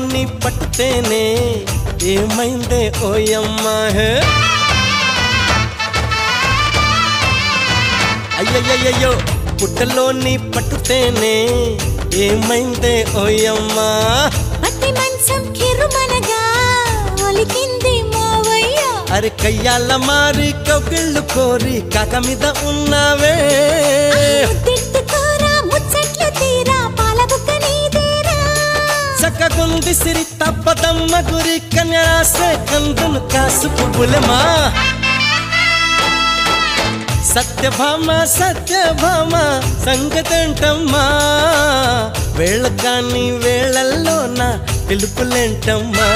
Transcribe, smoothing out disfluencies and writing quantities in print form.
పుట్టలోని పట్టుతేనే ఏమైందే ఓయమ్మా హే అయ్యయ్యయ్యో పుట్టలోని పట్టుతేనే ఏమైందే ఓయమ్మా పట్టి మంచం కిరుమనగా ఒలికింది మావయ్య అరే కయ్యాల మారి కౌగిళ్ళు కోరి కాక మీద ఉన్నావే ముద్దెట్టుకోరా ముచ్చట్లు తీరా పాల బుక్క నీదేరా చక్కగుంది సిరి తప్పదమ్మ గురి కన్యాసే కందును కాసు పువ్వులమా సత్యభామ సత్యభామ సంగతంటమ్మా వేళ కాని వేళల్లో నా పిలుపులేంటమ్మా